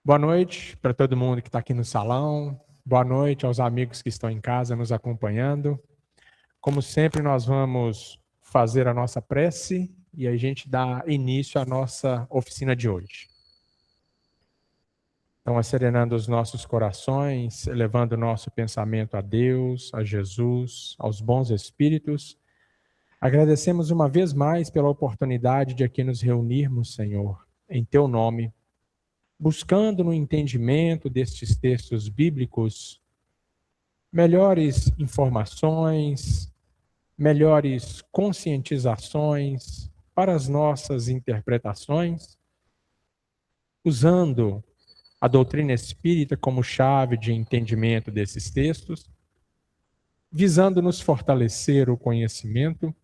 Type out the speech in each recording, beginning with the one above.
Boa noite para todo mundo que está aqui no salão. Boa noite aos amigos que estão em casa nos acompanhando. Como sempre, nós vamos fazer a nossa prece e a gente dá início à nossa oficina de hoje. Então, serenando os nossos corações, elevando o nosso pensamento a Deus, a Jesus, aos bons espíritos. Agradecemos uma vez mais pela oportunidade de aqui nos reunirmos, Senhor, em Teu nome, buscando no entendimento destes textos bíblicos melhores informações, melhores conscientizações para as nossas interpretações, usando a doutrina espírita como chave de entendimento desses textos, visando nos fortalecer o conhecimento,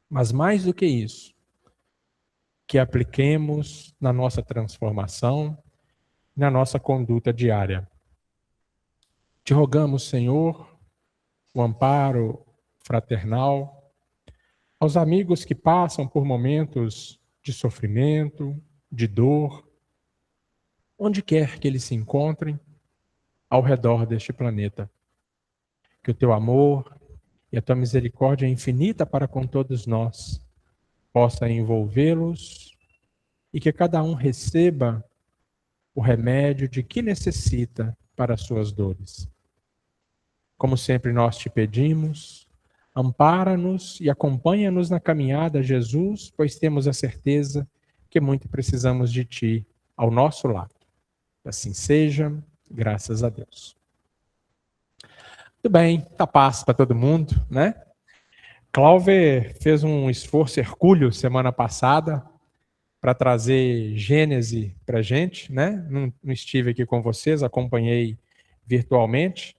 mas mais do que isso, que apliquemos na nossa transformação, na nossa conduta diária. Te rogamos, Senhor, o amparo fraternal aos amigos que passam por momentos de sofrimento, de dor, onde quer que eles se encontrem ao redor deste planeta. Que o teu amor e a tua misericórdia infinita para com todos nós possa envolvê-los e que cada um receba o remédio de que necessita para as suas dores. Como sempre nós te pedimos, ampara-nos e acompanha-nos na caminhada, Jesus, pois temos a certeza que muito precisamos de ti ao nosso lado. Assim seja, graças a Deus. Muito bem, tá paz para todo mundo, né? Cláudio fez um esforço hercúleo semana passada para trazer Gênese para a gente, né? Não estive aqui com vocês, acompanhei virtualmente.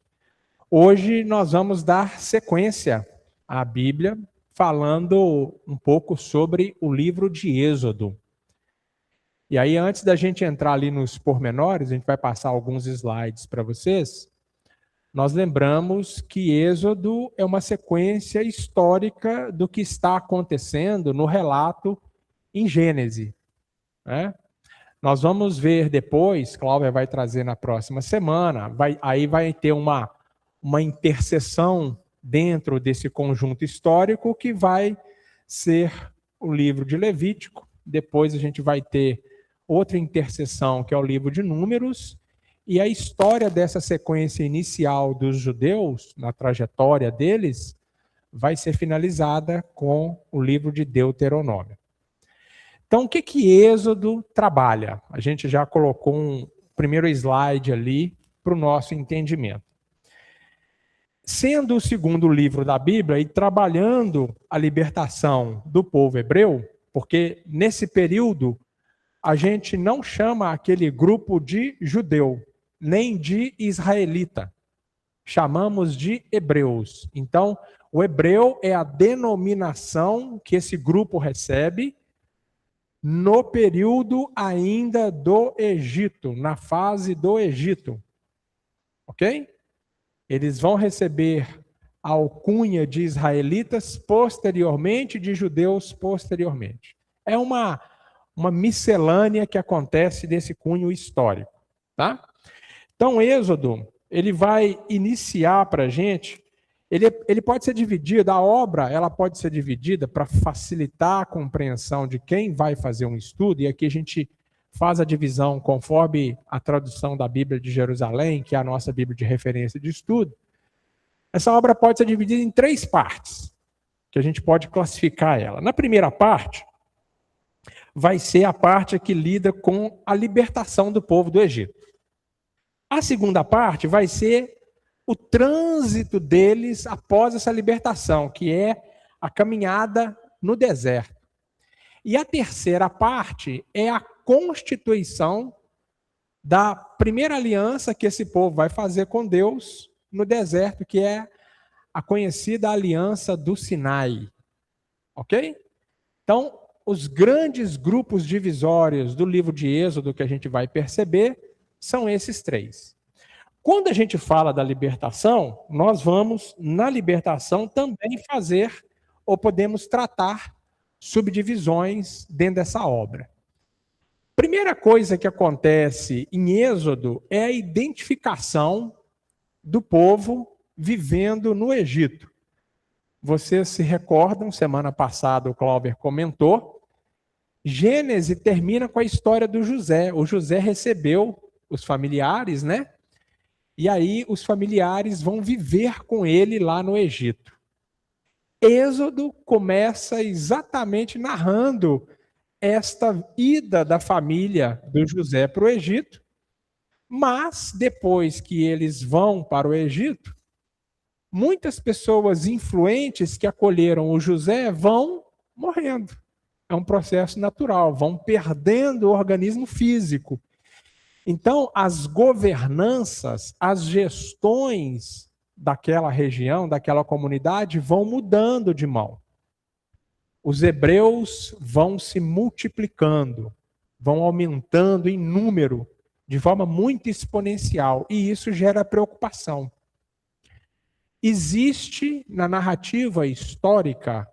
Hoje nós vamos dar sequência à Bíblia, falando um pouco sobre o livro de Êxodo. E aí, antes da gente entrar ali nos pormenores, a gente vai passar alguns slides para vocês. Nós lembramos que Êxodo é uma sequência histórica do que está acontecendo no relato em Gênese, né? Nós vamos ver depois, Cláudia vai trazer na próxima semana, aí vai ter uma interseção dentro desse conjunto histórico que vai ser o livro de Levítico. Depois a gente vai ter outra interseção, que é o livro de Números, e a história dessa sequência inicial dos judeus, na trajetória deles, vai ser finalizada com o livro de Deuteronômio. Então, o que Êxodo trabalha? A gente já colocou um primeiro slide ali para o nosso entendimento. Sendo o segundo livro da Bíblia e trabalhando a libertação do povo hebreu, porque nesse período a gente não chama aquele grupo de judeu, nem de israelita. Chamamos de hebreus. Então, o hebreu é a denominação que esse grupo recebe no período ainda do Egito, na fase do Egito. Ok? Eles vão receber a alcunha de israelitas posteriormente, de judeus posteriormente. É uma miscelânea que acontece desse cunho histórico, tá? Então, Êxodo, ele vai iniciar para a gente, ele pode ser dividido, a obra ela pode ser dividida para facilitar a compreensão de quem vai fazer um estudo, e aqui a gente faz a divisão conforme a tradução da Bíblia de Jerusalém, que é a nossa Bíblia de referência de estudo. Essa obra pode ser dividida em 3 partes, que a gente pode classificar ela. Na primeira parte, vai ser a parte que lida com a libertação do povo do Egito. A segunda parte vai ser o trânsito deles após essa libertação, que é a caminhada no deserto. E a terceira parte é a constituição da primeira aliança que esse povo vai fazer com Deus no deserto, que é a conhecida aliança do Sinai. Ok? Então, os grandes grupos divisórios do livro de Êxodo que a gente vai perceber são esses 3. Quando a gente fala da libertação, nós vamos, na libertação, também fazer, ou podemos tratar, subdivisões dentro dessa obra. Primeira coisa que acontece em Êxodo é a identificação do povo vivendo no Egito. Vocês se recordam, semana passada o Cláudio comentou, Gênesis termina com a história do José. O José recebeu os familiares, né? E aí os familiares vão viver com ele lá no Egito. Êxodo começa exatamente narrando esta ida da família do José para o Egito, mas depois que eles vão para o Egito, muitas pessoas influentes que acolheram o José vão morrendo. É um processo natural, vão perdendo o organismo físico. Então, as governanças, as gestões daquela região, daquela comunidade, vão mudando de mão. Os hebreus vão se multiplicando, vão aumentando em número, de forma muito exponencial, e isso gera preocupação. Existe na narrativa histórica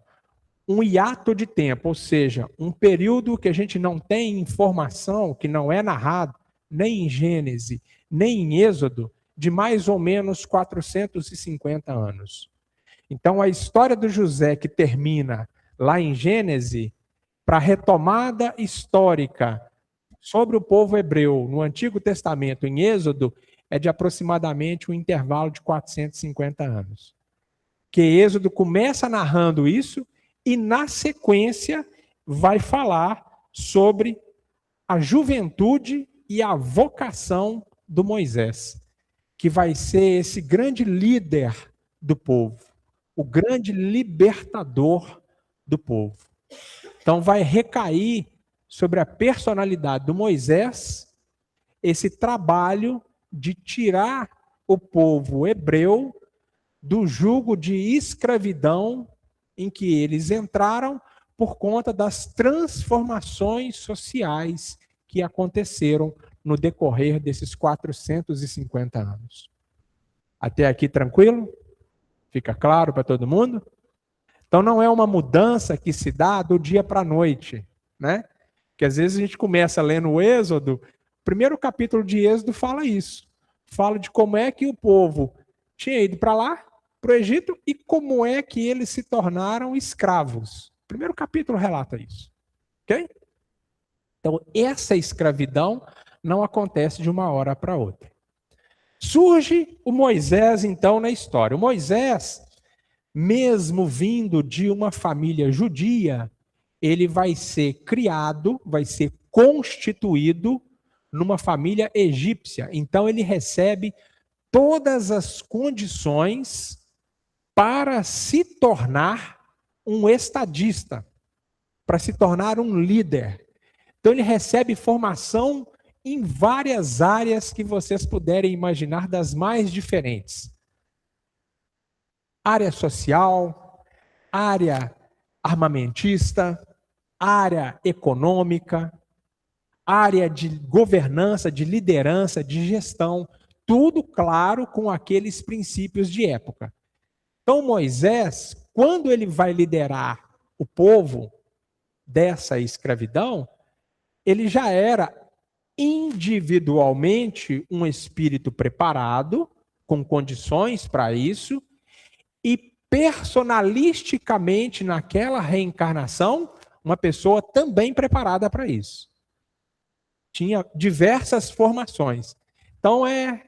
um hiato de tempo, ou seja, um período que a gente não tem informação, que não é narrado, nem em Gênesis, nem em Êxodo, de mais ou menos 450 anos. Então, a história do José, que termina lá em Gênesis, para a retomada histórica sobre o povo hebreu no Antigo Testamento, em Êxodo, é de aproximadamente um intervalo de 450 anos. Que Êxodo começa narrando isso e, na sequência, vai falar sobre a juventude e a vocação do Moisés, que vai ser esse grande líder do povo, o grande libertador do povo. Então vai recair sobre a personalidade do Moisés esse trabalho de tirar o povo hebreu do jugo de escravidão em que eles entraram por conta das transformações sociais que aconteceram no decorrer desses 450 anos. Até aqui tranquilo? Fica claro para todo mundo? Então não é uma mudança que se dá do dia para a noite, né? Que às vezes a gente começa lendo o Êxodo, o primeiro capítulo de Êxodo fala isso. Fala de como é que o povo tinha ido para lá, para o Egito, e como é que eles se tornaram escravos. O primeiro capítulo relata isso. Ok? Então, essa escravidão não acontece de uma hora para outra. Surge o Moisés, então, na história. O Moisés, mesmo vindo de uma família judia, ele vai ser criado, vai ser constituído numa família egípcia. Então, ele recebe todas as condições para se tornar um estadista, para se tornar um líder. Então, ele recebe formação em várias áreas que vocês puderem imaginar, das mais diferentes. Área social, área armamentista, área econômica, área de governança, de liderança, de gestão, tudo, claro, com aqueles princípios de época. Então, Moisés, quando ele vai liderar o povo dessa escravidão, ele já era individualmente um espírito preparado, com condições para isso, e personalisticamente, naquela reencarnação, uma pessoa também preparada para isso. Tinha diversas formações. Então, é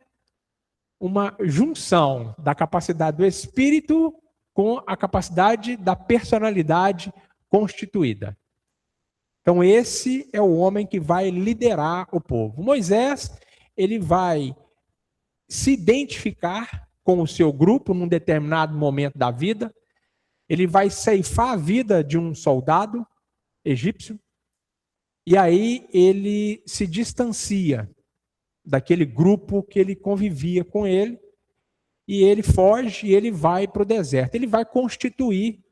uma junção da capacidade do espírito com a capacidade da personalidade constituída. Então, esse é o homem que vai liderar o povo. Moisés, ele vai se identificar com o seu grupo num determinado momento da vida. Ele vai ceifar a vida de um soldado egípcio. E aí ele se distancia daquele grupo que ele convivia com ele. E ele foge e ele vai para o deserto. Ele vai constituir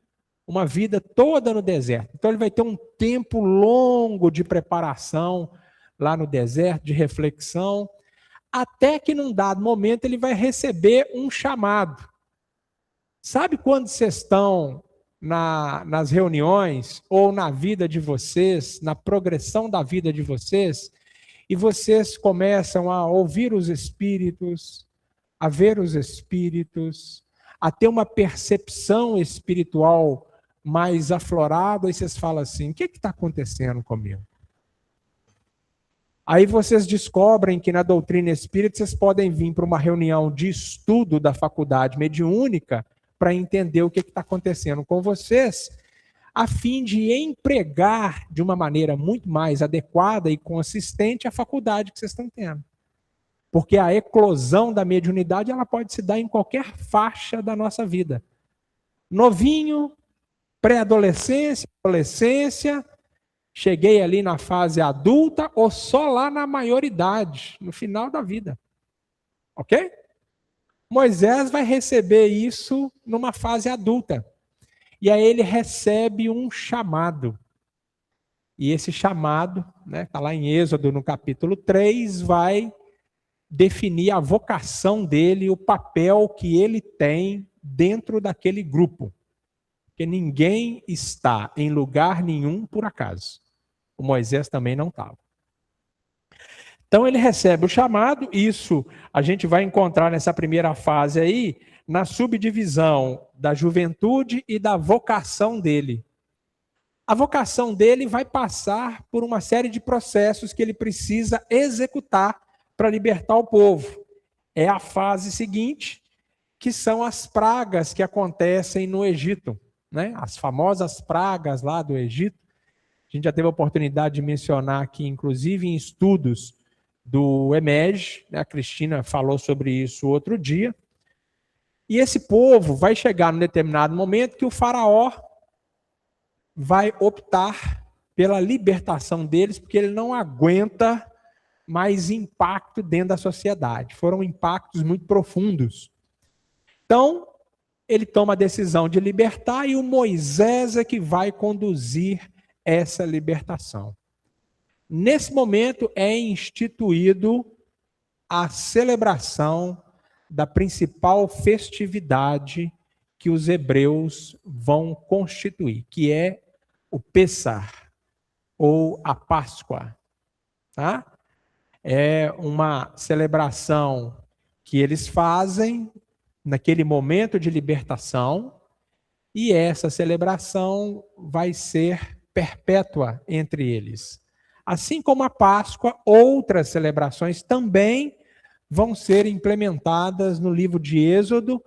uma vida toda no deserto. Então ele vai ter um tempo longo de preparação lá no deserto, de reflexão, até que num dado momento ele vai receber um chamado. Sabe quando vocês estão nas reuniões ou na vida de vocês, na progressão da vida de vocês, e vocês começam a ouvir os espíritos, a ver os espíritos, a ter uma percepção espiritual mais aflorada, e vocês falam assim: o que está acontecendo comigo? Aí vocês descobrem que na doutrina espírita vocês podem vir para uma reunião de estudo da faculdade mediúnica para entender o que está acontecendo com vocês, a fim de empregar de uma maneira muito mais adequada e consistente a faculdade que vocês estão tendo. Porque a eclosão da mediunidade ela pode se dar em qualquer faixa da nossa vida. Novinho, pré-adolescência, adolescência, cheguei ali na fase adulta ou só lá na maioridade, no final da vida. Ok? Moisés vai receber isso numa fase adulta. E aí ele recebe um chamado. E esse chamado, está lá em Êxodo, no capítulo 3, vai definir a vocação dele, o papel que ele tem dentro daquele grupo. Porque ninguém está em lugar nenhum por acaso. O Moisés também não estava. Então ele recebe o chamado, isso a gente vai encontrar nessa primeira fase aí, na subdivisão da juventude e da vocação dele. A vocação dele vai passar por uma série de processos que ele precisa executar para libertar o povo. É a fase seguinte, que são as pragas que acontecem no Egito, as famosas pragas lá do Egito. A gente já teve a oportunidade de mencionar aqui, inclusive em estudos do EMEG, a Cristina falou sobre isso outro dia. E esse povo vai chegar num determinado momento que o faraó vai optar pela libertação deles, porque ele não aguenta mais impacto dentro da sociedade. Foram impactos muito profundos. Então, ele toma a decisão de libertar e o Moisés é que vai conduzir essa libertação. Nesse momento é instituído a celebração da principal festividade que os hebreus vão constituir, que é o Pessah, ou a Páscoa. Tá? É uma celebração que eles fazem naquele momento de libertação, e essa celebração vai ser perpétua entre eles. Assim como a Páscoa, outras celebrações também vão ser implementadas no livro de Êxodo,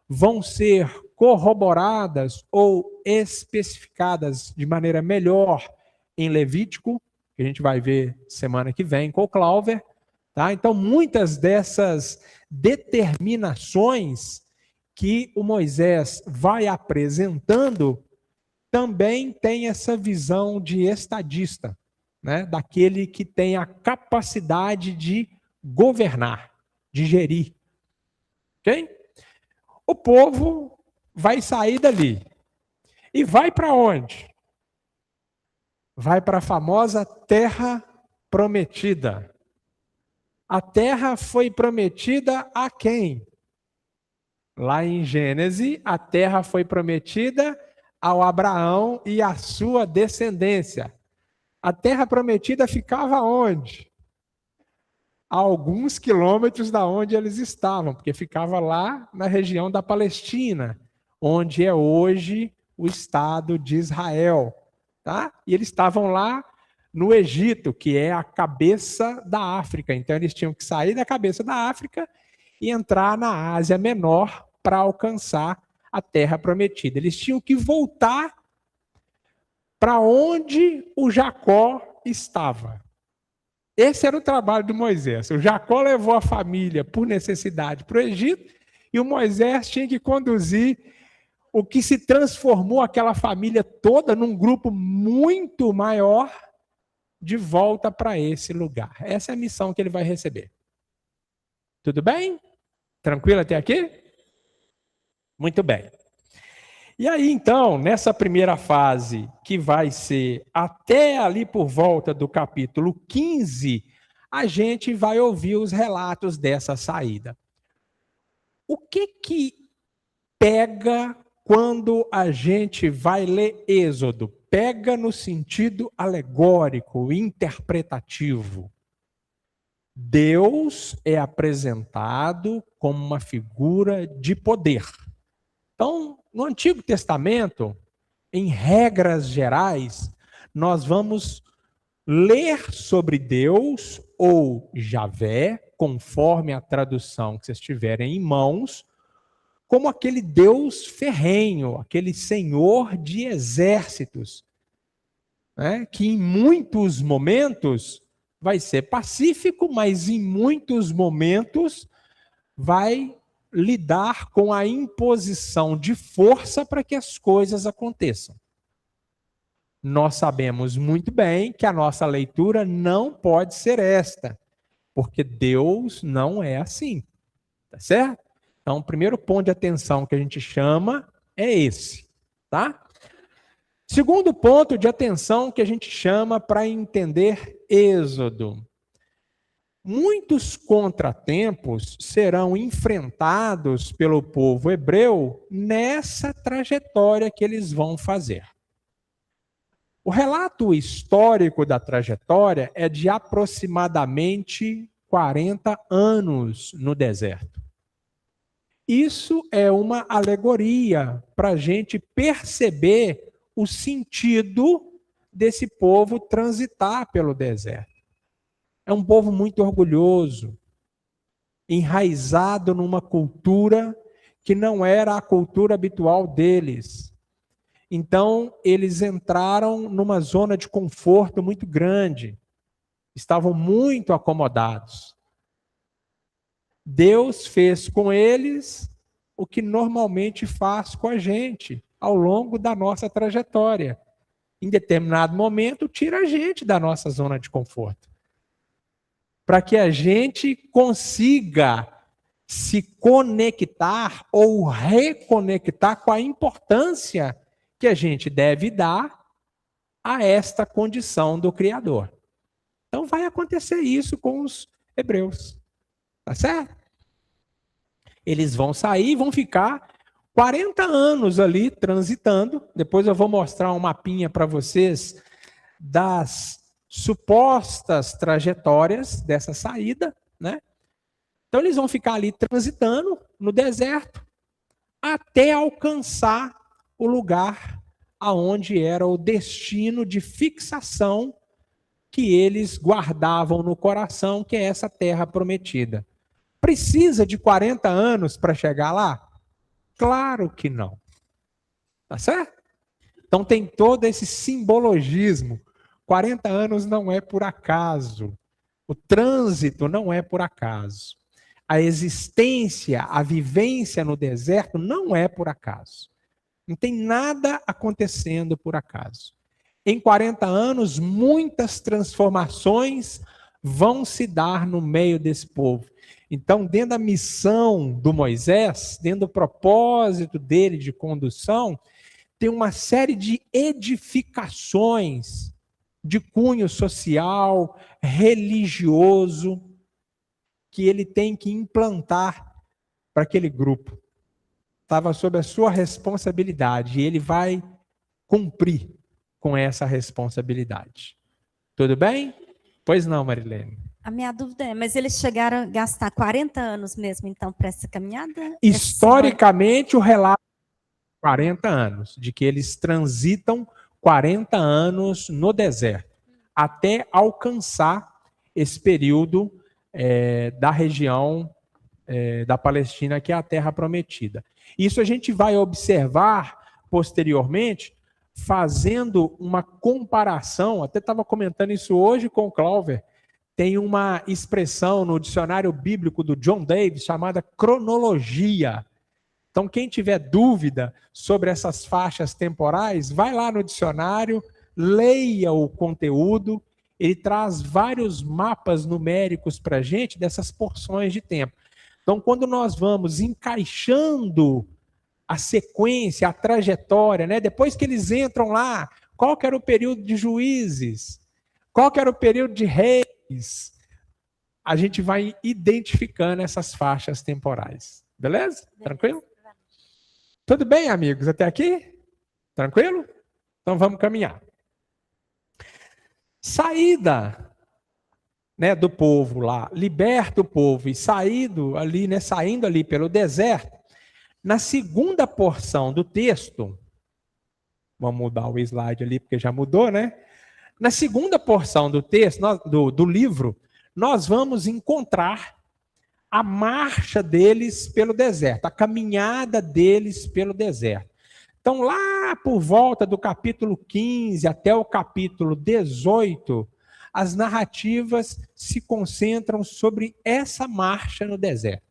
vão ser corroboradas ou especificadas de maneira melhor em Levítico, que a gente vai ver semana que vem com o Clauber. Tá? Então, muitas dessas determinações que o Moisés vai apresentando também tem essa visão de estadista, daquele que tem a capacidade de governar, de gerir. Ok? O povo vai sair dali. E vai para onde? Vai para a famosa Terra Prometida. A terra foi prometida a quem? Lá em Gênesis, a terra foi prometida ao Abraão e à sua descendência. A terra prometida ficava onde? A alguns quilômetros da onde eles estavam, porque ficava lá na região da Palestina, onde é hoje o Estado de Israel. Tá? E eles estavam lá no Egito, que é a cabeça da África. Então eles tinham que sair da cabeça da África e entrar na Ásia Menor para alcançar a Terra Prometida. Eles tinham que voltar para onde o Jacó estava. Esse era o trabalho de Moisés. O Jacó levou a família por necessidade para o Egito e o Moisés tinha que conduzir o que se transformou aquela família toda num grupo muito maior de volta para esse lugar. Essa é a missão que ele vai receber. Tudo bem? Tranquilo até aqui? Muito bem. E aí, então, nessa primeira fase, que vai ser até ali por volta do capítulo 15, a gente vai ouvir os relatos dessa saída. O que pega quando a gente vai ler Êxodo, pega no sentido alegórico, interpretativo, Deus é apresentado como uma figura de poder. Então, no Antigo Testamento, em regras gerais, nós vamos ler sobre Deus ou Javé, conforme a tradução que vocês tiverem em mãos, como aquele Deus ferrenho, aquele Senhor de exércitos, né, que em muitos momentos vai ser pacífico, mas em muitos momentos vai lidar com a imposição de força para que as coisas aconteçam. Nós sabemos muito bem que a nossa leitura não pode ser esta, porque Deus não é assim, tá certo? Então, o primeiro ponto de atenção que a gente chama é esse, tá? Segundo ponto de atenção que a gente chama para entender Êxodo. Muitos contratempos serão enfrentados pelo povo hebreu nessa trajetória que eles vão fazer. O relato histórico da trajetória é de aproximadamente 40 anos no deserto. Isso é uma alegoria para a gente perceber o sentido desse povo transitar pelo deserto. É um povo muito orgulhoso, enraizado numa cultura que não era a cultura habitual deles. Então, eles entraram numa zona de conforto muito grande, estavam muito acomodados. Deus fez com eles o que normalmente faz com a gente ao longo da nossa trajetória. Em determinado momento, tira a gente da nossa zona de conforto, para que a gente consiga se conectar ou reconectar com a importância que a gente deve dar a esta condição do Criador. Então vai acontecer isso com os hebreus. Tá certo? Eles vão sair e vão ficar 40 anos ali transitando. Depois eu vou mostrar um mapinha para vocês das supostas trajetórias dessa saída, né? Então eles vão ficar ali transitando no deserto até alcançar o lugar aonde era o destino de fixação que eles guardavam no coração, que é essa terra prometida. Precisa de 40 anos para chegar lá? Claro que não. Tá certo? Então tem todo esse simbologismo. 40 anos não é por acaso. O trânsito não é por acaso. A existência, a vivência no deserto não é por acaso. Não tem nada acontecendo por acaso. Em 40 anos, muitas transformações vão se dar no meio desse povo. Então, dentro da missão do Moisés, dentro do propósito dele de condução, tem uma série de edificações de cunho social, religioso, que ele tem que implantar para aquele grupo. Estava sob a sua responsabilidade e ele vai cumprir com essa responsabilidade. Tudo bem? Pois não, Marilene. A minha dúvida é, mas eles chegaram a gastar 40 anos mesmo, então, para essa caminhada? Historicamente, o relato é 40 anos, de que eles transitam 40 anos no deserto, até alcançar esse período da região da Palestina, que é a Terra Prometida. Isso a gente vai observar posteriormente, fazendo uma comparação, até estava comentando isso hoje com o Cláudio. Tem uma expressão no dicionário bíblico do John Davis chamada cronologia. Então, quem tiver dúvida sobre essas faixas temporais, vai lá no dicionário, leia o conteúdo, ele traz vários mapas numéricos para a gente dessas porções de tempo. Então, quando nós vamos encaixando a sequência, a trajetória, né? Depois que eles entram lá, qual que era o período de juízes? Qual que era o período de reis? A gente vai identificando essas faixas temporais. Beleza? Tranquilo? Tudo bem, amigos? Até aqui? Tranquilo? Então vamos caminhar. Saída, né, do povo lá, liberta o povo e saindo ali pelo deserto. Na segunda porção do texto, vamos mudar o slide ali porque já mudou, né? Na segunda porção do texto, do livro, nós vamos encontrar a marcha deles pelo deserto, a caminhada deles pelo deserto. Então, lá por volta do capítulo 15 até o capítulo 18, as narrativas se concentram sobre essa marcha no deserto.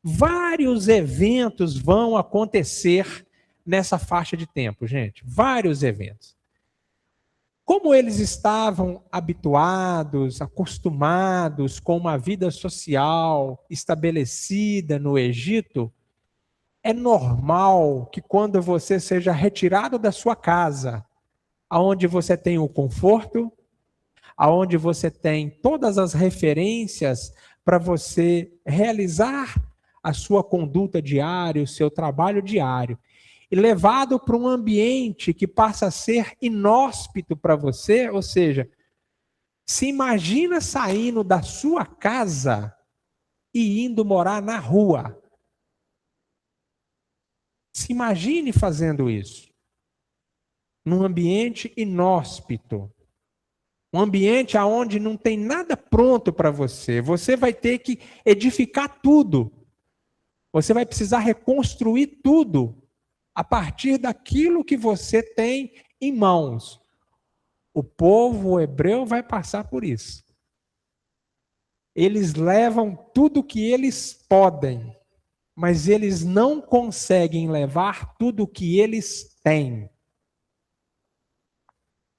Vários eventos vão acontecer nessa faixa de tempo, gente. Vários eventos. Como eles estavam habituados, acostumados com uma vida social estabelecida no Egito, é normal que quando você seja retirado da sua casa, aonde você tem o conforto, aonde você tem todas as referências para você realizar a sua conduta diária, o seu trabalho diário, e levado para um ambiente que passa a ser inóspito para você, ou seja, se imagina saindo da sua casa e indo morar na rua. Se imagine fazendo isso. Num ambiente inóspito. Um ambiente onde não tem nada pronto para você. Você vai ter que edificar tudo. Você vai precisar reconstruir tudo a partir daquilo que você tem em mãos. O povo hebreu vai passar por isso. Eles levam tudo que eles podem, mas eles não conseguem levar tudo que eles têm.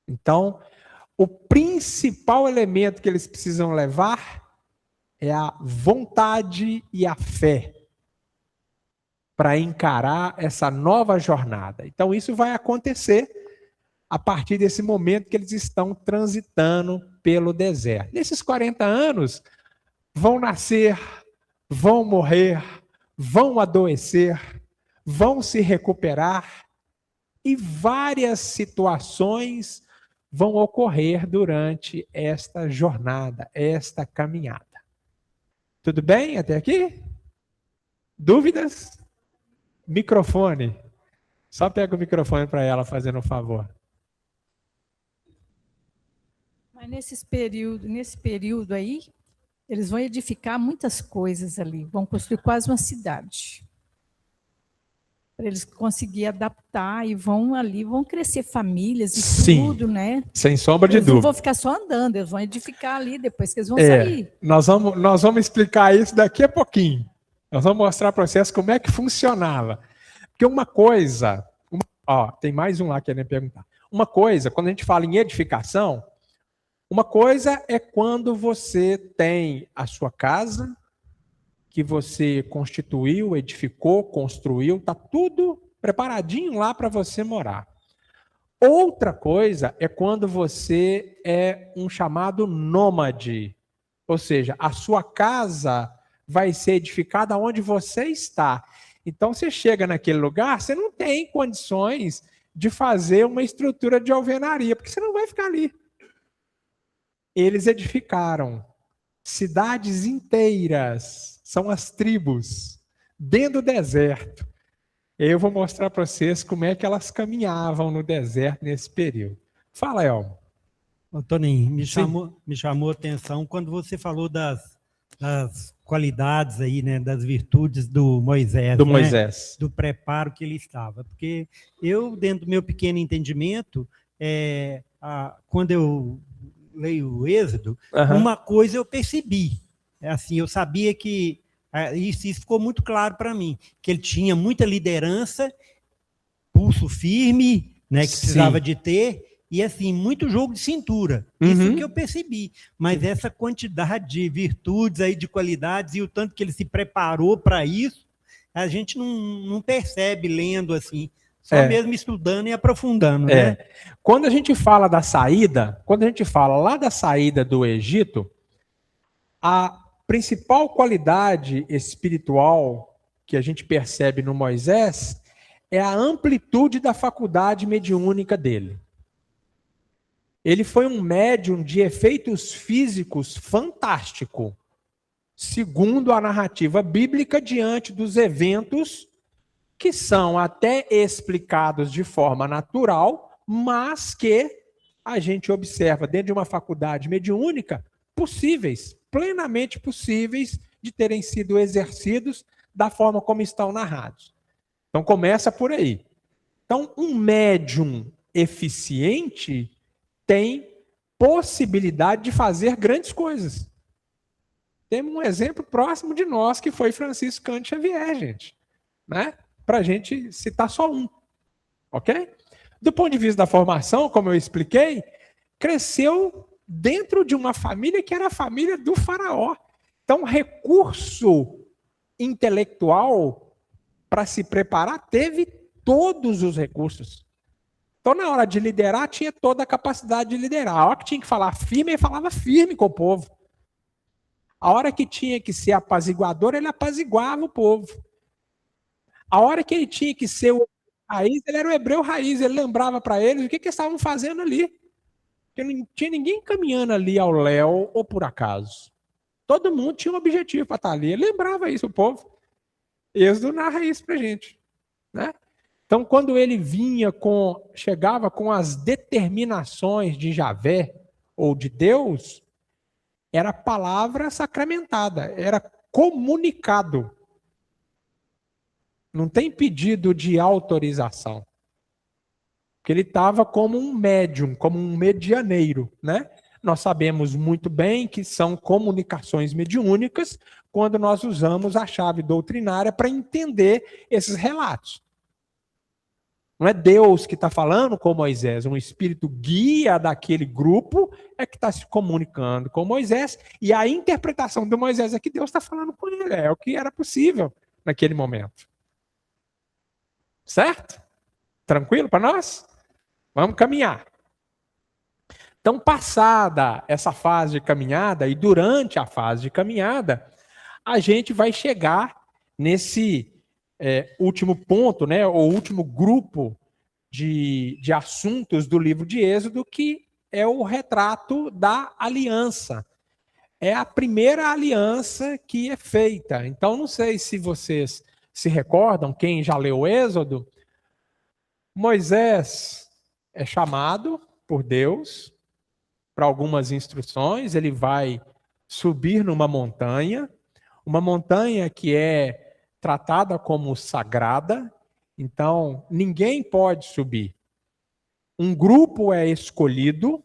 Então, o principal elemento que eles precisam levar é a vontade e a fé para encarar essa nova jornada. Então, isso vai acontecer a partir desse momento que eles estão transitando pelo deserto. Nesses 40 anos, vão nascer, vão morrer, vão adoecer, vão se recuperar e várias situações vão ocorrer durante esta jornada, esta caminhada. Tudo bem até aqui? Dúvidas? Microfone. Só pega o microfone para ela, fazendo um favor. Mas nesse período aí, eles vão edificar muitas coisas ali, vão construir quase uma cidade. Para eles conseguirem adaptar e vão crescer famílias e Sim, tudo, né? Sem sombra de dúvida. Eles não vão ficar só andando, eles vão edificar ali depois que eles vão sair. Nós vamos explicar isso daqui a pouquinho. Nós vamos mostrar para vocês como é que funcionava. Porque uma coisa... tem mais um lá querendo perguntar. Uma coisa, quando a gente fala em edificação, uma coisa é quando você tem a sua casa, que você constituiu, edificou, construiu, está tudo preparadinho lá para você morar. Outra coisa é quando você é um chamado nômade, ou seja, a sua casa vai ser edificada onde você está. Então, você chega naquele lugar, você não tem condições de fazer uma estrutura de alvenaria, porque você não vai ficar ali. Eles edificaram cidades inteiras, são as tribos, dentro do deserto. Eu vou mostrar para vocês como é que elas caminhavam no deserto nesse período. Fala, Elmo. Toninho, me chamou a atenção quando você falou das qualidades aí, né, das virtudes do Moisés. Do né, Moisés. Do preparo que ele estava. Porque eu, dentro do meu pequeno entendimento, quando eu leio o Êxodo, uma coisa eu percebi. Assim, eu sabia que, isso ficou muito claro para mim, que ele tinha muita liderança, pulso firme, né, que precisava de ter, e assim, muito jogo de cintura. Isso que eu percebi. Mas essa quantidade de virtudes aí, de qualidades, e o tanto que ele se preparou para isso, a gente não percebe lendo assim, só mesmo estudando e aprofundando. Né? Quando a gente fala da saída, quando a gente fala lá da saída do Egito, a principal qualidade espiritual que a gente percebe no Moisés é a amplitude da faculdade mediúnica dele. Ele foi um médium de efeitos físicos fantástico, segundo a narrativa bíblica, diante dos eventos que são até explicados de forma natural, mas que a gente observa dentro de uma faculdade mediúnica possíveis, plenamente possíveis de terem sido exercidos da forma como estão narrados. Então começa por aí. Então um médium eficiente tem possibilidade de fazer grandes coisas. Temos um exemplo próximo de nós que foi Francisco Cândido Xavier, gente, né? Para a gente citar só um, ok? Do ponto de vista da formação, como eu expliquei, cresceu dentro de uma família que era a família do faraó. Então, recurso intelectual para se preparar, teve todos os recursos. Então, na hora de liderar, tinha toda a capacidade de liderar. A hora que tinha que falar firme, ele falava firme com o povo. A hora que tinha que ser apaziguador, ele apaziguava o povo. A hora que ele tinha que ser o raiz, ele era o hebreu raiz, ele lembrava para eles o que eles estavam fazendo ali. Porque não tinha ninguém caminhando ali ao léu ou por acaso. Todo mundo tinha um objetivo para estar ali. Ele lembrava isso, o povo. Êxodo narra isso para a gente, né? Então, quando ele chegava com as determinações de Javé ou de Deus, era palavra sacramentada, era comunicado. Não tem pedido de autorização. Porque ele estava como um médium, como um medianeiro, né? Nós sabemos muito bem que são comunicações mediúnicas quando nós usamos a chave doutrinária para entender esses relatos. Não é Deus que está falando com Moisés, um espírito guia daquele grupo é que está se comunicando com Moisés, e a interpretação de Moisés é que Deus está falando com ele, é o que era possível naquele momento. Certo? Tranquilo para nós? Vamos caminhar. Então, passada essa fase de caminhada, e durante a fase de caminhada, a gente vai chegar nesse último ponto, né, ou último grupo de assuntos do livro de Êxodo, que é o retrato da aliança. É a primeira aliança que é feita. Então, não sei se vocês se recordam, quem já leu Êxodo, Moisés é chamado por Deus para algumas instruções, ele vai subir numa montanha, uma montanha que é tratada como sagrada, então ninguém pode subir. Um grupo é escolhido,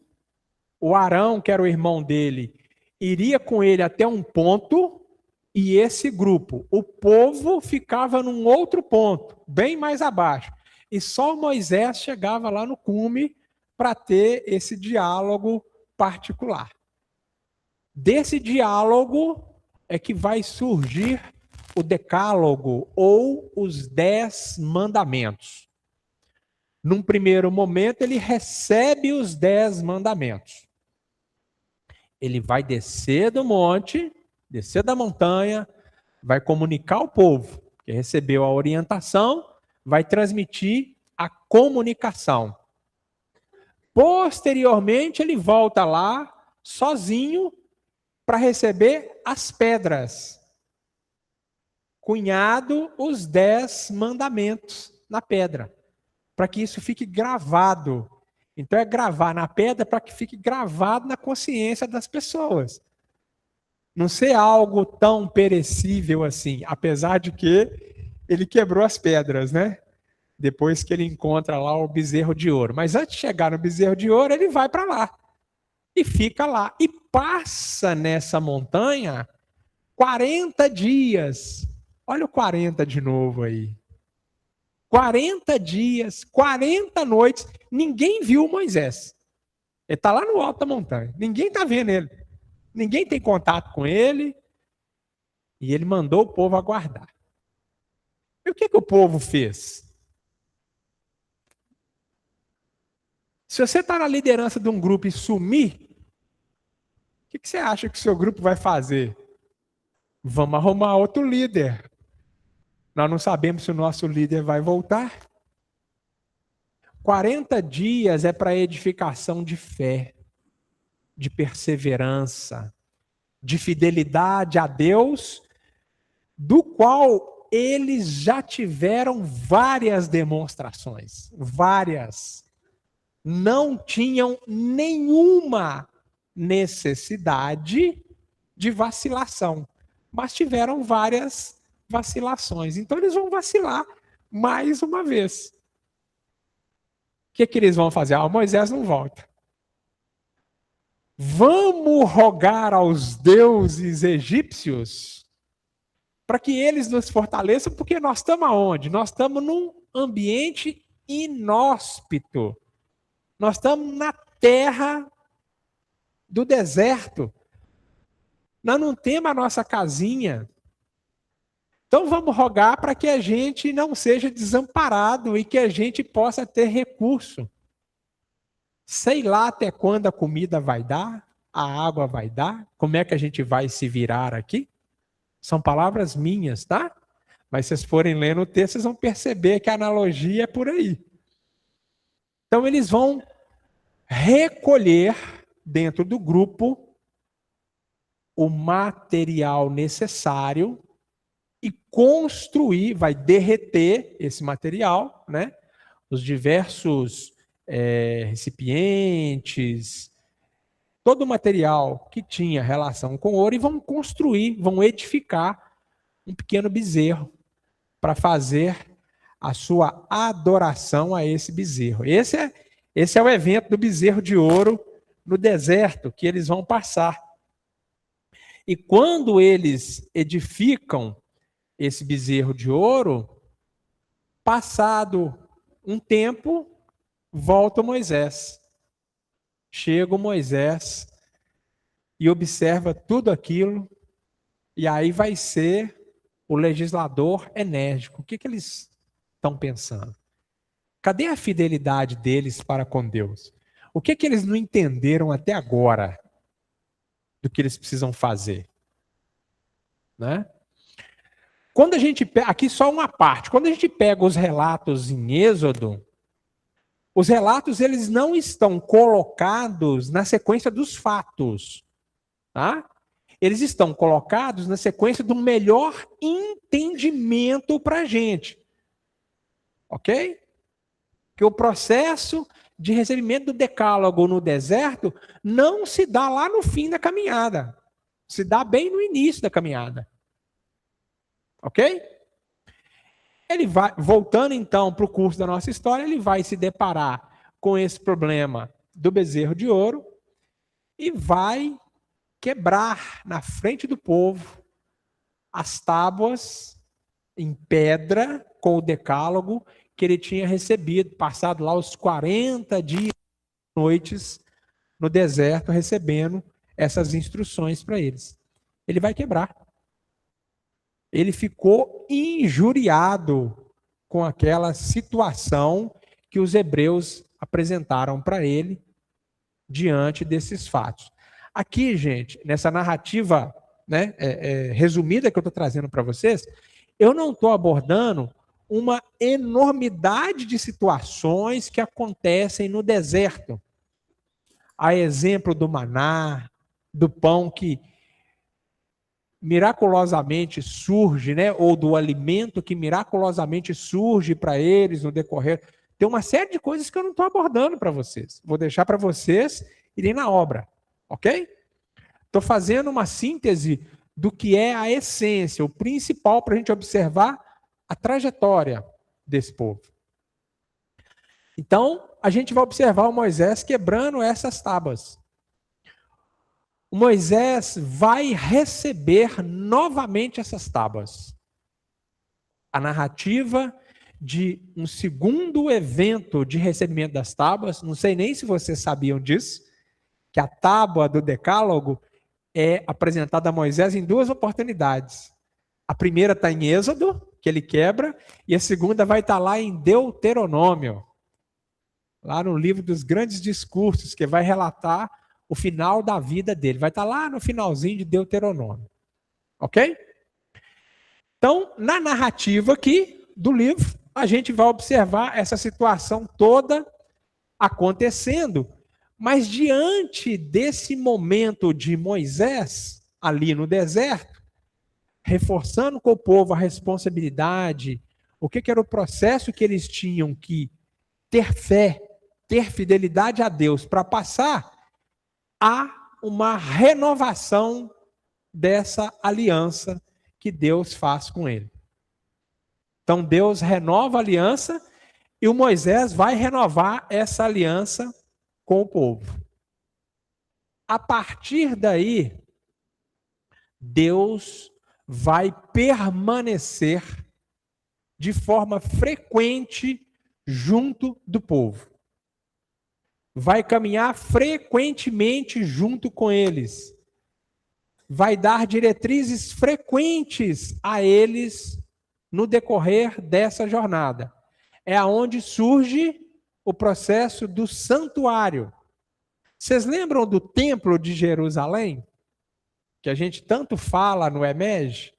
o Arão, que era o irmão dele, iria com ele até um ponto, e esse grupo, o povo ficava num outro ponto, bem mais abaixo. E só Moisés chegava lá no cume para ter esse diálogo particular. Desse diálogo é que vai surgir o Decálogo ou os 10 mandamentos. Num primeiro momento, ele recebe os 10 mandamentos. Ele vai descer do monte, descer da montanha, vai comunicar ao povo que recebeu a orientação, vai transmitir a comunicação. Posteriormente, ele volta lá, sozinho, para receber as pedras. Cunhado os 10 mandamentos na pedra, para que isso fique gravado. Então é gravar na pedra para que fique gravado na consciência das pessoas. Não ser algo tão perecível assim, apesar de que ele quebrou as pedras, né? Depois que ele encontra lá o bezerro de ouro. Mas antes de chegar no bezerro de ouro, ele vai para lá. E fica lá. E passa nessa montanha 40 dias. Olha o 40 de novo aí. 40 dias, 40 noites, ninguém viu Moisés. Ele está lá no alto da montanha. Ninguém está vendo ele. Ninguém tem contato com ele. E ele mandou o povo aguardar. E o que o povo fez? Se você está na liderança de um grupo e sumir, o que você acha que o seu grupo vai fazer? Vamos arrumar outro líder. Nós não sabemos se o nosso líder vai voltar. 40 dias é para edificação de fé, de perseverança, de fidelidade a Deus, do qual eles já tiveram várias demonstrações, várias. Não tinham nenhuma necessidade de vacilação, mas tiveram várias vacilações. Então eles vão vacilar mais uma vez. O que eles vão fazer? Moisés não volta. Vamos rogar aos deuses egípcios para que eles nos fortaleçam, porque nós estamos aonde? Nós estamos num ambiente inóspito. Nós estamos na terra do deserto. Nós não temos a nossa casinha. Então vamos rogar para que a gente não seja desamparado e que a gente possa ter recurso. Sei lá até quando a comida vai dar, a água vai dar, como é que a gente vai se virar aqui? São palavras minhas, tá? Mas se vocês forem lendo o texto, vocês vão perceber que a analogia é por aí. Então eles vão recolher dentro do grupo o material necessário e construir, vai derreter esse material, né? Os diversos recipientes, todo o material que tinha relação com ouro, e vão construir, vão edificar um pequeno bezerro para fazer a sua adoração a esse bezerro. Esse é o evento do bezerro de ouro no deserto que eles vão passar. E quando eles edificam esse bezerro de ouro, passado um tempo, volta Moisés. Chega o Moisés e observa tudo aquilo, e aí vai ser o legislador enérgico. O que eles estão pensando? Cadê a fidelidade deles para com Deus? O que eles não entenderam até agora do que eles precisam fazer? Né? Quando a gente pega, aqui só uma parte, quando a gente pega os relatos em Êxodo, os relatos eles não estão colocados na sequência dos fatos, tá? Eles estão colocados na sequência do melhor entendimento para a gente, ok? Que o processo de recebimento do decálogo no deserto não se dá lá no fim da caminhada, se dá bem no início da caminhada. Ok? Ele vai, voltando então para o curso da nossa história, ele vai se deparar com esse problema do bezerro de ouro e vai quebrar na frente do povo as tábuas em pedra com o decálogo que ele tinha recebido, passado lá os 40 dias e noites no deserto, recebendo essas instruções para eles. Ele vai quebrar. Ele ficou injuriado com aquela situação que os hebreus apresentaram para ele diante desses fatos. Aqui, gente, nessa narrativa, né, resumida que eu estou trazendo para vocês, eu não estou abordando uma enormidade de situações que acontecem no deserto. A exemplo do maná, do pão que miraculosamente surge, né, ou do alimento que miraculosamente surge para eles no decorrer. Tem uma série de coisas que eu não estou abordando para vocês. Vou deixar para vocês irem na obra, ok? Estou fazendo uma síntese do que é a essência, o principal para a gente observar a trajetória desse povo. Então, a gente vai observar o Moisés quebrando essas tábuas. O Moisés vai receber novamente essas tábuas. A narrativa de um segundo evento de recebimento das tábuas, não sei nem se vocês sabiam disso, que a tábua do Decálogo é apresentada a Moisés em duas oportunidades. A primeira está em Êxodo, que ele quebra, e a segunda vai estar lá em Deuteronômio, lá no livro dos grandes discursos, que vai relatar o final da vida dele. Vai estar lá no finalzinho de Deuteronômio. Ok? Então, na narrativa aqui do livro, a gente vai observar essa situação toda acontecendo, mas diante desse momento de Moisés, ali no deserto, reforçando com o povo a responsabilidade, o que era o processo que eles tinham que ter fé, ter fidelidade a Deus para passar, há uma renovação dessa aliança que Deus faz com ele. Então Deus renova a aliança e o Moisés vai renovar essa aliança com o povo. A partir daí, Deus vai permanecer de forma frequente junto do povo. Vai caminhar frequentemente junto com eles. Vai dar diretrizes frequentes a eles no decorrer dessa jornada. É aonde surge o processo do santuário. Vocês lembram do Templo de Jerusalém? Que a gente tanto fala no EMEG?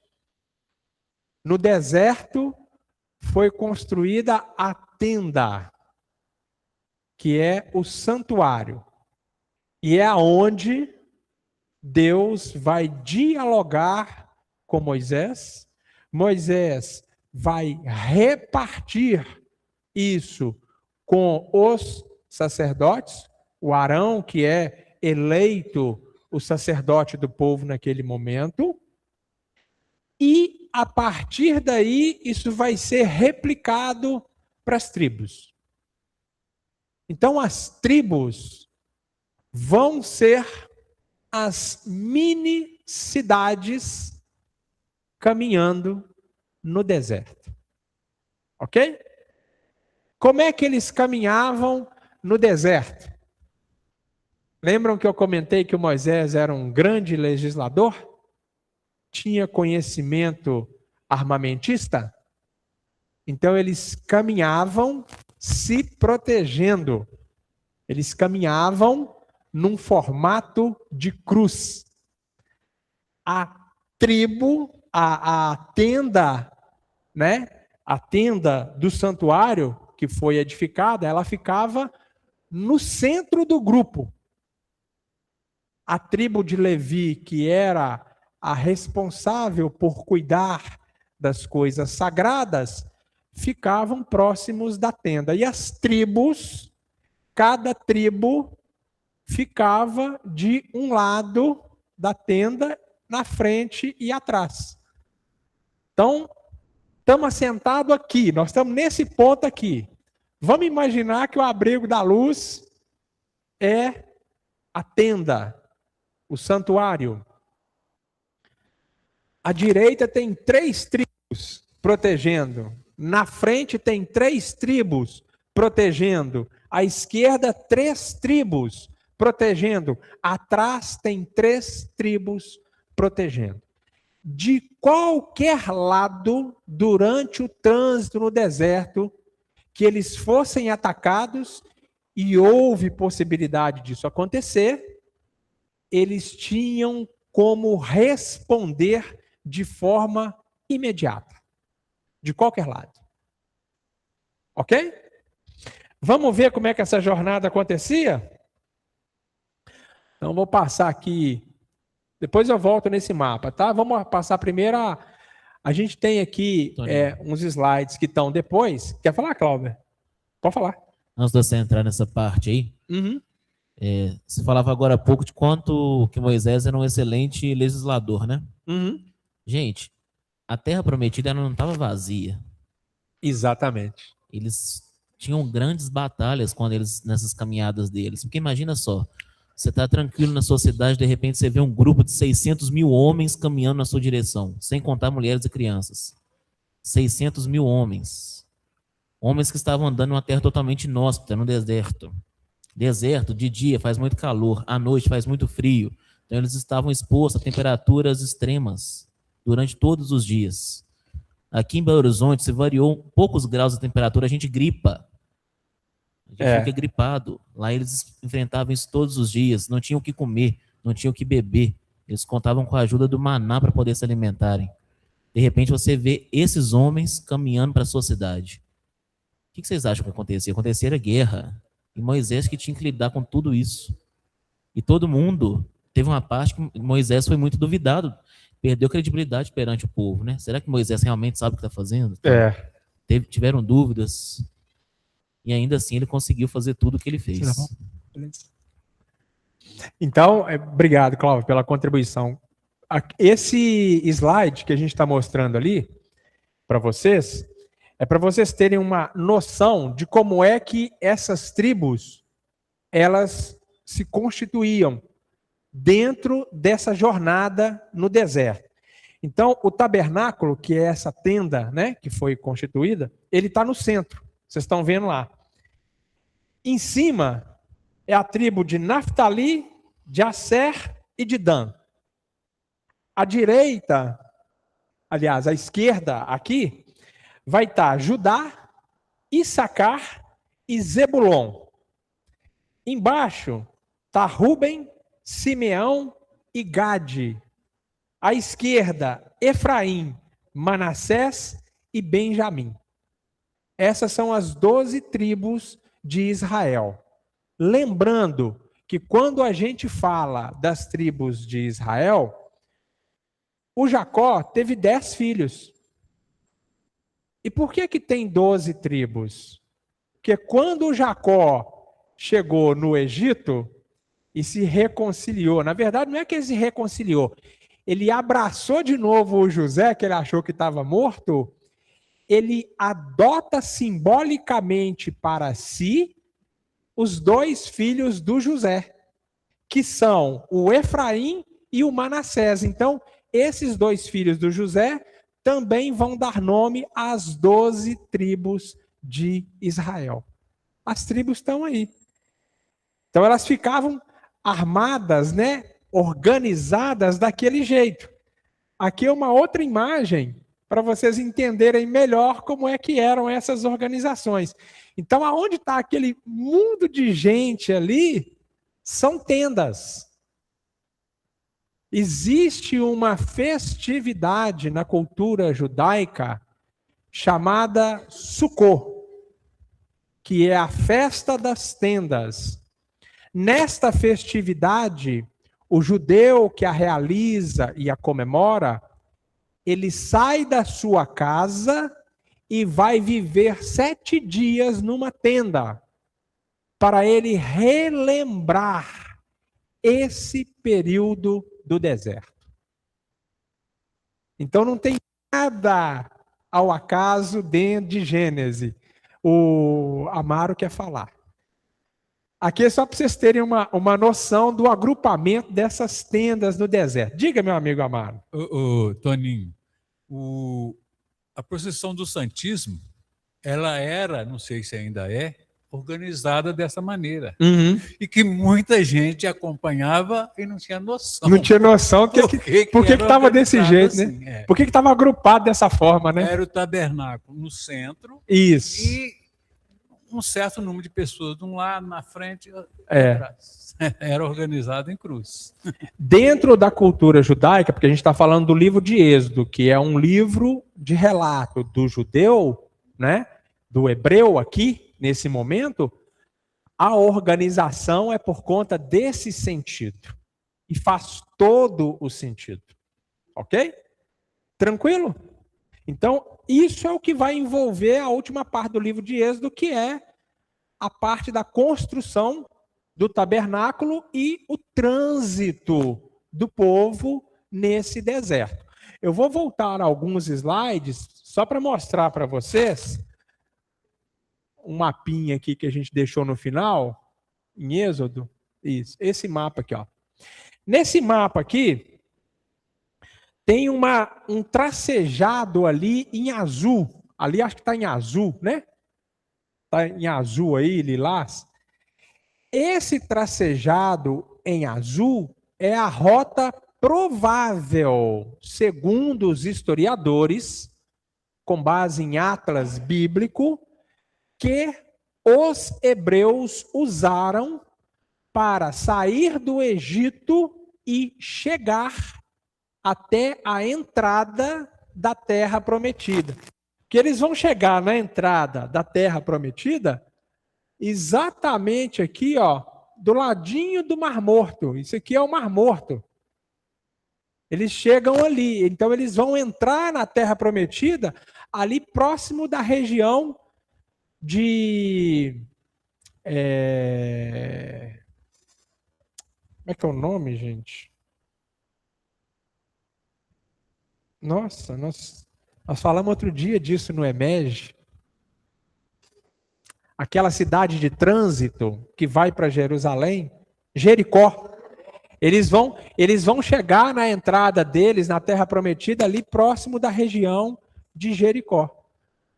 No deserto foi construída a tenda, que é o santuário. E é aonde Deus vai dialogar com Moisés. Moisés vai repartir isso com os sacerdotes, o Arão, que é eleito o sacerdote do povo naquele momento, e a partir daí isso vai ser replicado para as tribos. Então as tribos vão ser as mini cidades caminhando no deserto. Ok? Como é que eles caminhavam no deserto? Lembram que eu comentei que o Moisés era um grande legislador? Tinha conhecimento armamentista? Então eles caminhavam se protegendo. Eles caminhavam num formato de cruz. A tribo, a tenda, né? A tenda do santuário que foi edificada, ela ficava no centro do grupo. A tribo de Levi, que era a responsável por cuidar das coisas sagradas, ficavam próximos da tenda. E as tribos, cada tribo ficava de um lado da tenda, na frente e atrás. Então, estamos assentados aqui, nós estamos nesse ponto aqui. Vamos imaginar que o abrigo da luz é a tenda, o santuário. À direita tem 3 tribos protegendo. Na frente tem 3 tribos protegendo. À esquerda, 3 tribos protegendo. Atrás tem 3 tribos protegendo. De qualquer lado, durante o trânsito no deserto, que eles fossem atacados, e houve possibilidade disso acontecer, eles tinham como responder de forma imediata, de qualquer lado. Ok? Vamos ver como é que essa jornada acontecia? Então, vou passar aqui, depois eu volto nesse mapa, tá? Vamos passar primeiro a gente tem aqui uns slides que estão depois. Quer falar, Cláudio? Pode falar. Antes de você entrar nessa parte aí, você falava agora há pouco de quanto que Moisés era um excelente legislador, né? Gente, a Terra Prometida ela não estava vazia. Exatamente. Eles tinham grandes batalhas quando eles nessas caminhadas deles. Porque imagina só, você está tranquilo na sua cidade, de repente você vê um grupo de 600 mil homens caminhando na sua direção, sem contar mulheres e crianças. 600 mil homens. Homens que estavam andando em uma terra totalmente inóspita, no deserto. Deserto, de dia faz muito calor, à noite faz muito frio. Então eles estavam expostos a temperaturas extremas durante todos os dias. Aqui em Belo Horizonte, se variou poucos graus de temperatura, a gente gripa. A gente fica gripado. Lá eles enfrentavam isso todos os dias, não tinham o que comer, não tinham o que beber. Eles contavam com a ajuda do maná para poder se alimentarem. De repente você vê esses homens caminhando para a sua cidade. O que vocês acham que acontecia? Acontecia guerra. E Moisés que tinha que lidar com tudo isso. E todo mundo, teve uma parte que Moisés foi muito duvidado, perdeu credibilidade perante o povo, né? Será que Moisés realmente sabe o que está fazendo? Tiveram dúvidas. E ainda assim ele conseguiu fazer tudo o que ele fez. Então, obrigado, Cláudio, pela contribuição. Esse slide que a gente está mostrando ali para vocês é para vocês terem uma noção de como é que essas tribos elas se constituíam dentro dessa jornada no deserto. Então, o tabernáculo, que é essa tenda, né, que foi constituída, ele está no centro. Vocês estão vendo lá. Em cima é a tribo de Naftali, de Asser e de Dan. À direita, aliás, à esquerda aqui, vai estar Judá, Issacar e Zebulon. Embaixo está Ruben, Simeão e Gade. À esquerda, Efraim, Manassés e Benjamim. Essas são as 12 tribos de Israel. Lembrando que quando a gente fala das tribos de Israel, o Jacó teve 10 filhos. E por que tem 12 tribos? Porque quando o Jacó chegou no Egito e se reconciliou, na verdade não é que ele se reconciliou, ele abraçou de novo o José, que ele achou que estava morto, ele adota simbolicamente para si os 2 filhos do José, que são o Efraim e o Manassés. Então, esses 2 filhos do José também vão dar nome às 12 tribos de Israel. As tribos estão aí. Então, elas ficavam armadas, né, organizadas daquele jeito. Aqui é uma outra imagem para vocês entenderem melhor como é que eram essas organizações. Então, aonde está aquele mundo de gente ali, são tendas. Existe uma festividade na cultura judaica chamada Sukkot, que é a festa das tendas. Nesta festividade, o judeu que a realiza e a comemora, ele sai da sua casa e vai viver 7 dias numa tenda, para ele relembrar esse período do deserto. Então não tem nada ao acaso dentro de Gênesis. O Amaro quer falar. Aqui é só para vocês terem uma noção do agrupamento dessas tendas no deserto. Diga, meu amigo Amaro. Toninho, a procissão do Santíssimo, ela era, não sei se ainda é, organizada dessa maneira. Uhum. E que muita gente acompanhava e não tinha noção. Não tinha noção por que estava desse jeito, assim, né? Por que estava agrupado dessa forma, né? Era o tabernáculo no centro. Isso. E um certo número de pessoas de um lado, na frente, atrás. Era organizado em cruz. Dentro da cultura judaica, porque a gente está falando do livro de Êxodo, que é um livro de relato do judeu, né? Do hebreu aqui, nesse momento, a organização é por conta desse sentido. E faz todo o sentido. Ok? Tranquilo? Então, isso é o que vai envolver a última parte do livro de Êxodo, que é a parte da construção do tabernáculo e o trânsito do povo nesse deserto. Eu vou voltar a alguns slides só para mostrar para vocês um mapinha aqui que a gente deixou no final, em Êxodo. Isso, esse mapa aqui, ó. Nesse mapa aqui, tem um tracejado ali em azul. Ali acho que está em azul, né? Está em azul aí, lilás. Esse tracejado em azul é a rota provável, segundo os historiadores, com base em atlas bíblico, que os hebreus usaram para sair do Egito e chegar até a entrada da Terra Prometida. Que eles vão chegar na entrada da Terra Prometida exatamente aqui, ó, do ladinho do Mar Morto. Isso aqui é o Mar Morto. Eles chegam ali, então eles vão entrar na Terra Prometida ali próximo da região de... Como é que é o nome, gente? Nossa, nós falamos outro dia disso no EMEG. Aquela cidade de trânsito que vai para Jerusalém, Jericó. Eles vão chegar na entrada deles, na Terra Prometida, ali próximo da região de Jericó.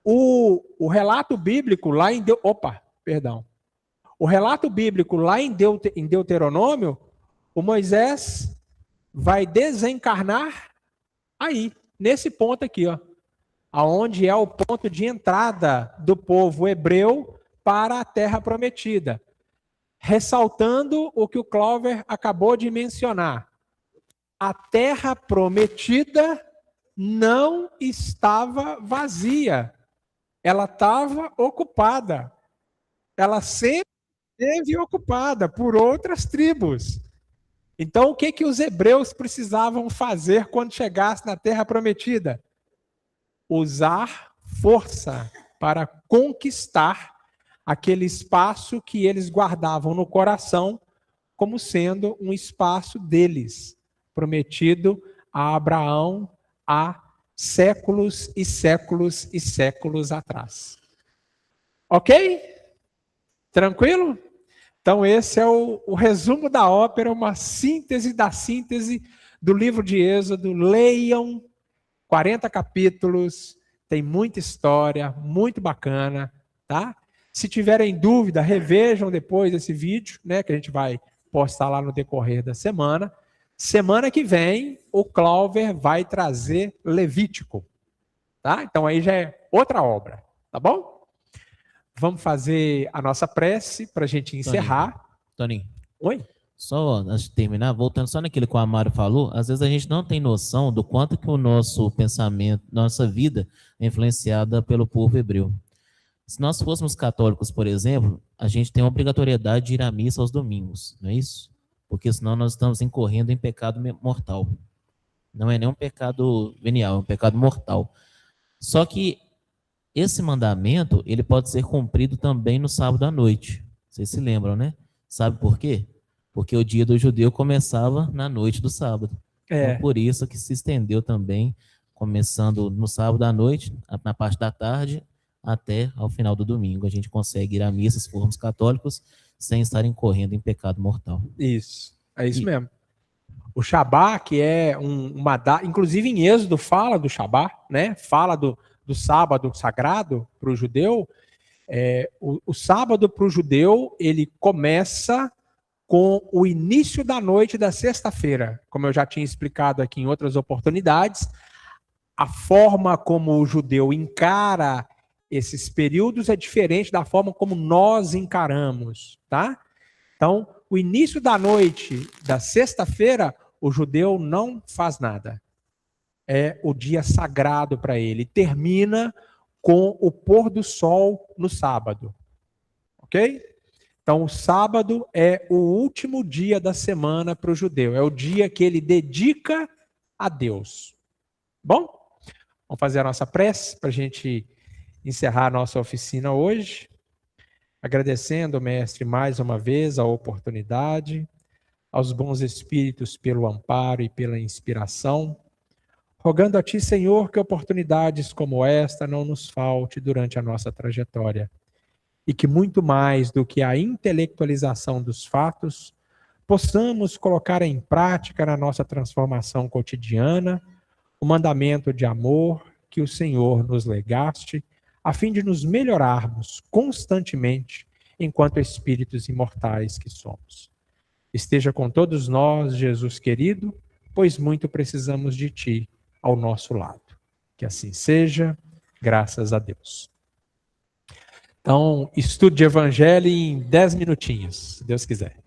O relato bíblico lá em O relato bíblico lá em Deuteronômio, o Moisés vai desencarnar aí, nesse ponto aqui, ó, aonde é o ponto de entrada do povo hebreu para a Terra Prometida. Ressaltando o que o Clover acabou de mencionar. A Terra Prometida não estava vazia. Ela estava ocupada. Ela sempre esteve ocupada por outras tribos. Então, o que os hebreus precisavam fazer quando chegasse na Terra Prometida? Usar força para conquistar aquele espaço que eles guardavam no coração como sendo um espaço deles, prometido a Abraão há séculos e séculos e séculos atrás. Ok? Tranquilo? Então esse é o resumo da ópera, uma síntese da síntese do livro de Êxodo. Leiam, 40 capítulos, tem muita história, muito bacana, tá? Se tiverem dúvida, revejam depois esse vídeo, né, que a gente vai postar lá no decorrer da semana. Semana que vem, o Clover vai trazer Levítico, tá? Então aí já é outra obra, tá bom? Vamos fazer a nossa prece para a gente encerrar. Toninho. Oi? Só antes de terminar, voltando só naquilo que o Amaro falou, às vezes a gente não tem noção do quanto que o nosso pensamento, nossa vida é influenciada pelo povo hebreu. Se nós fôssemos católicos, por exemplo, a gente tem a obrigatoriedade de ir à missa aos domingos, não é isso? Porque senão nós estamos incorrendo em pecado mortal. Não é nem um pecado venial, é um pecado mortal. Só que esse mandamento, ele pode ser cumprido também no sábado à noite. Vocês se lembram, né? Sabe por quê? Porque o dia do judeu começava na noite do sábado. Então, por isso que se estendeu também, começando no sábado à noite, na parte da tarde, até ao final do domingo. A gente consegue ir à missa, se formos católicos, sem estar incorrendo em pecado mortal. Isso, é isso mesmo. O Shabá, que é uma data, inclusive em Êxodo fala do Shabá, né? Fala do sábado sagrado para o judeu. O sábado para o judeu, ele começa com o início da noite da sexta-feira, como eu já tinha explicado aqui em outras oportunidades. A forma como o judeu encara esses períodos é diferente da forma como nós encaramos, tá? Então, o início da noite da sexta-feira, o judeu não faz nada. É o dia sagrado para ele. Termina com o pôr do sol no sábado. Ok? Então, o sábado é o último dia da semana para o judeu. É o dia que ele dedica a Deus. Bom? Vamos fazer a nossa prece para a gente encerrar a nossa oficina hoje, agradecendo, mestre, mais uma vez a oportunidade, aos bons espíritos pelo amparo e pela inspiração, rogando a Ti, Senhor, que oportunidades como esta não nos falte durante a nossa trajetória, e que muito mais do que a intelectualização dos fatos, possamos colocar em prática na nossa transformação cotidiana o mandamento de amor que o Senhor nos legaste, a fim de nos melhorarmos constantemente enquanto espíritos imortais que somos. Esteja com todos nós, Jesus querido, pois muito precisamos de Ti ao nosso lado. Que assim seja, graças a Deus. Então, estude Evangelho em 10 minutinhos, se Deus quiser.